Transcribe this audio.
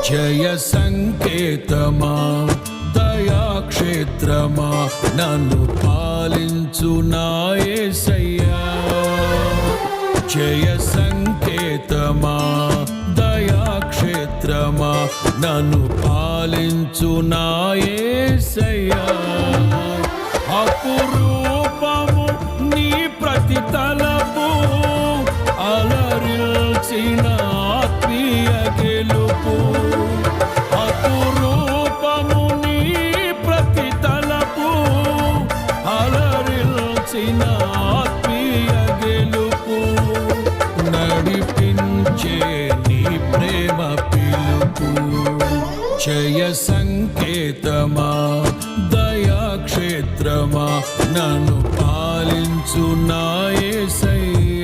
జయ సంకేతమా దయాక్షేత్రమా నన్ను పాలించు నా యేసయ్యా. జయ సంకేతమా దయాక్షేత్రమా నన్ను పాలించు నా యేసయ్యా. అపురూపము నీ ప్రతి తలపు అలరిల్చిన ఆత్మీయ గెలుపు. అపురూపము నీ ప్రతి తలపు అలరిల్చిన ఆత్మీయ గెలుపు. నడిపించే నీ ప్రేమ పిలుపు. జయ సంకేతమా దయాక్షేత్రమా నన్ను పాలించు నా యేసయ్యా.